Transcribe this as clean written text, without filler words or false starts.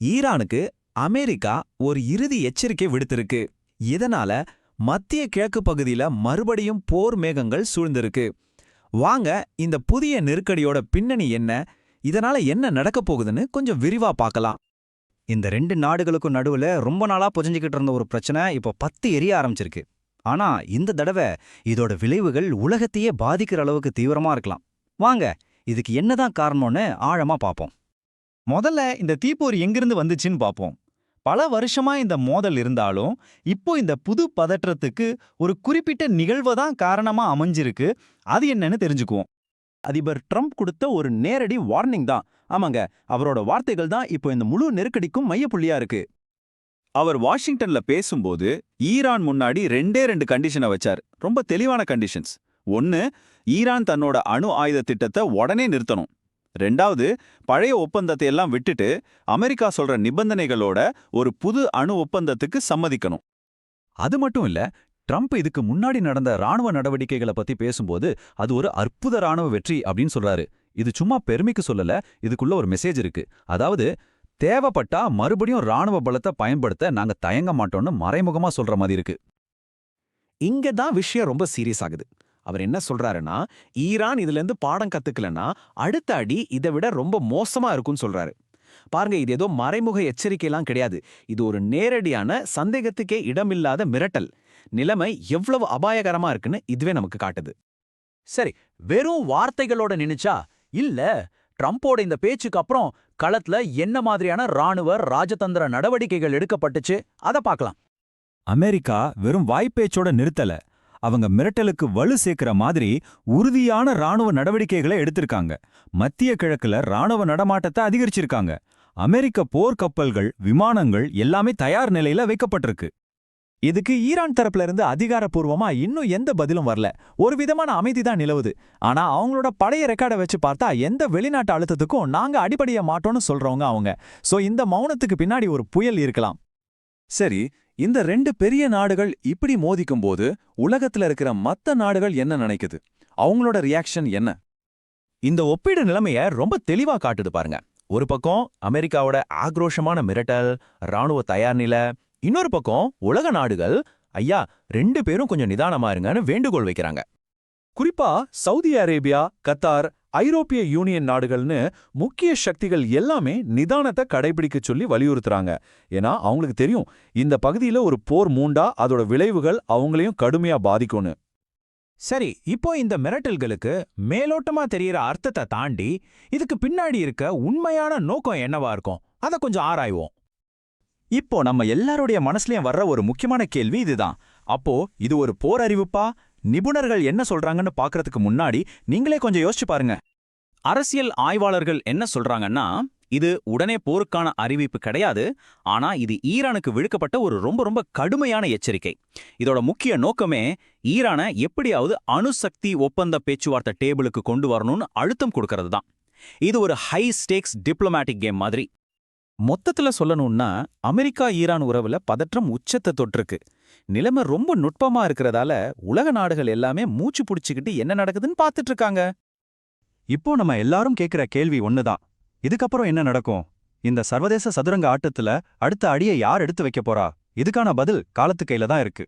ஈரானுக்கு அமெரிக்கா ஒரு இறுதி எச்சரிக்கை விடுத்திருக்கு. இதனால மத்திய கிழக்கு பகுதியில மறுபடியும் போர் மேகங்கள் சூழ்ந்திருக்கு. வாங்க இந்த புதிய நெருக்கடியோட பின்னணி என்ன, இதனால என்ன நடக்கப் போகுதுன்னு கொஞ்சம் விரிவா பார்க்கலாம். இந்த ரெண்டு நாடுகளுக்கும் நடுவுல ரொம்ப நாளா புரிஞ்சுக்கிட்டு இருந்த ஒரு பிரச்சனை இப்போ பத்து எரிய ஆரம்பிச்சிருக்கு. ஆனா இந்த தடவை இதோட விளைவுகள் உலகத்தையே பாதிக்கிற அளவுக்கு தீவிரமா இருக்கலாம். வாங்க இதுக்கு என்னதான் காரணம்னு ஆழமா பார்ப்போம். முதல்ல இந்த தீப்போர் எங்கிருந்து வந்துச்சுன்னு பார்ப்போம். பல வருஷமா இந்த மோதல் இருந்தாலும் இப்போ இந்த புது பதற்றத்துக்கு ஒரு குறிப்பிட்ட நிகழ்வு தான் காரணமா அமைஞ்சிருக்கு. அது என்னன்னு தெரிஞ்சுக்குவோம். அதிபர் ட்ரம்ப் கொடுத்த ஒரு நேரடி வார்னிங் தான். ஆமாங்க, அவரோட வார்த்தைகள் தான் இப்போ இந்த முழு நெருக்கடிக்கும் மையப்புள்ளியா இருக்கு. அவர் வாஷிங்டன்ல பேசும்போது ஈரான் முன்னாடி ரெண்டு கண்டிஷனை வச்சார். ரொம்ப தெளிவான கண்டிஷன்ஸ். ஒன்னு, ஈரான் தன்னோட அணு ஆயுத திட்டத்தை உடனே நிறுத்தணும். ரெண்டாவது, பழைய ஒப்பந்தத்தை எல்லாம் விட்டுட்டு அமெரிக்கா சொல்ற நிபந்தனைகளோட ஒரு புது அணு ஒப்பந்தத்துக்கு சம்மதிக்கணும். அது மட்டும் இல்ல, ட்ரம்ப் இதுக்கு முன்னாடி நடந்த ராணுவ நடவடிக்கைகளை பத்தி பேசும்போது அது ஒரு அற்புத ராணுவ வெற்றி அப்படின்னு சொல்றாரு. இது சும்மா பெருமைக்கு சொல்லல, இதுக்குள்ள ஒரு மெசேஜ் இருக்கு. அதாவது, தேவைப்பட்டா மறுபடியும் ராணுவ பலத்தை பயன்படுத்த நாங்க தயங்க மாட்டோம்னு மறைமுகமா சொல்ற மாதிரி இருக்கு. இங்க தான் விஷயம் ரொம்ப சீரியஸ் ஆகுது. அவர் என்ன சொல்றாருன்னா, ஈரான் இதுல இருந்து பாடம் கத்துக்கலன்னா அடுத்த அடி இதை விட ரொம்ப மோசமா இருக்கும்னு சொல்றாரு. பாருங்க, இது ஏதோ மறைமுக எச்சரிக்கையெல்லாம் கிடையாது. இது ஒரு நேரடியான சந்தேகத்துக்கே இடமில்லாத மிரட்டல். நிலைமை எவ்வளவு அபாயகரமா இருக்குன்னு இதுவே நமக்கு காட்டுது. சரி, வெறும் வார்த்தைகளோட நினைச்சா இல்ல, ட்ரம்போட இந்த பேச்சுக்கு அப்புறம் களத்துல என்ன மாதிரியான ராணுவ ராஜதந்திர நடவடிக்கைகள் எடுக்கப்பட்டுச்சு அத பார்க்கலாம். அமெரிக்கா வெறும் வாய்ப்பேச்சோட நிறுத்தல, அவங்க மிரட்டலுக்கு வலு சேர்க்கிற மாதிரி உறுதியான ராணுவ நடவடிக்கைகளை எடுத்திருக்காங்க. மத்திய கிழக்குல ராணுவ நடமாட்டத்தை அதிகரிச்சிருக்காங்க. அமெரிக்க போர்க்கப்பல்கள், விமானங்கள் எல்லாமே தயார் நிலையில வைக்கப்பட்டிருக்கு. இதுக்கு ஈரான் தரப்புல இருந்து அதிகாரப்பூர்வமா இன்னும் எந்த பதிலும் வரல. ஒரு விதமான அமைதி தான் நிலவுது. ஆனா அவங்களோட பழைய ரெக்கார்டை வச்சு பார்த்தா எந்த வெளிநாட்டு அழுத்தத்துக்கும் நாங்க அடிபடிய மாட்டோம்னு சொல்றவங்க அவங்க. சோ இந்த மௌனத்துக்கு பின்னாடி ஒரு புயல் இருக்கலாம். சரி, இந்த ரெண்டு பெரிய நாடுகள் இப்படி மோதிக்கும் போது உலகத்துல இருக்கிற மத்த நாடுகள் என்ன நினைக்குது? அவங்களோட ரியாக்ஷன் என்ன? இந்த ஒப்பீடு நிலைமைய ரொம்ப தெளிவா காட்டுது பாருங்க. ஒரு பக்கம் அமெரிக்காவோட ஆக்ரோஷமான மிரட்டல், ராணுவ தயார் நிலை. இன்னொரு பக்கம் உலக நாடுகள், ஐயா ரெண்டு பேரும் கொஞ்சம் நிதானமா இருங்கன்னு வேண்டுகோள் வைக்கிறாங்க. குறிப்பா சவுதி அரேபியா, கத்தார், ஐரோப்பிய யூனியன் நாடுகள்னு முக்கிய சக்திகள் எல்லாமே நிதானத்தை கடைபிடிக்க சொல்லி வலியுறுத்துறாங்க. ஏன்னா அவங்களுக்கு தெரியும், இந்த பகுதியில ஒரு போர் மூண்டா அதோட விளைவுகள் அவங்களையும் கடுமையா பாதிக்கும்னு. சரி, இப்போ இந்த மிரட்டல்களுக்கு மேலோட்டமா தெரியற அர்த்தத்தை தாண்டி இதுக்கு பின்னாடி இருக்க உண்மையான நோக்கம் என்னவா இருக்கும், அத கொஞ்சம் ஆராய்வோம். இப்போ நம்ம எல்லாருடைய மனசுலயும் வர்ற ஒரு முக்கியமான கேள்வி இதுதான். அப்போ இது ஒரு போர் அறிவிப்பா? நிபுணர்கள் என்ன சொல்றாங்கன்னு பாக்குறதுக்கு முன்னாடி நீங்களே கொஞ்சம் யோசிச்சு பாருங்க. அரசியல் ஆய்வாளர்கள் என்ன சொல்றாங்கன்னா, இது உடனே போருக்கான அறிவிப்பு கிடையாது. ஆனா இது ஈரானுக்கு விடுக்கப்பட்ட ஒரு ரொம்ப ரொம்ப கடுமையான எச்சரிக்கை. இதோட முக்கிய நோக்கமே ஈரானை எப்படியாவது அணுசக்தி ஒப்பந்த பேச்சுவார்த்தை டேபிளுக்கு கொண்டு வரணும்னு அழுத்தம் கொடுக்கறது தான். இது ஒரு ஹை ஸ்டேக்ஸ் டிப்ளமேட்டிக் கேம் மாதிரி. மொத்தத்துல சொல்லணும்னா, அமெரிக்கா ஈரான் உறவுல பதற்றம் உச்சத்தை தொட்டிருக்கு. நிலைமை ரொம்ப நுட்பமா இருக்கிறதால உலக நாடுகள் எல்லாமே மூச்சு புடிச்சுக்கிட்டு என்ன நடக்குதுன்னு பார்த்துட்டு இருக்காங்க. இப்போ நம்ம எல்லாரும் கேட்கிற கேள்வி ஒண்ணுதான், இதுக்கப்புறம் என்ன நடக்கும்? இந்த சர்வதேச சதுரங்க ஆட்டத்துல அடுத்த அடியை யார் எடுத்து வைக்க போறா? இதுக்கான பதில் காலத்து கையில தான் இருக்கு.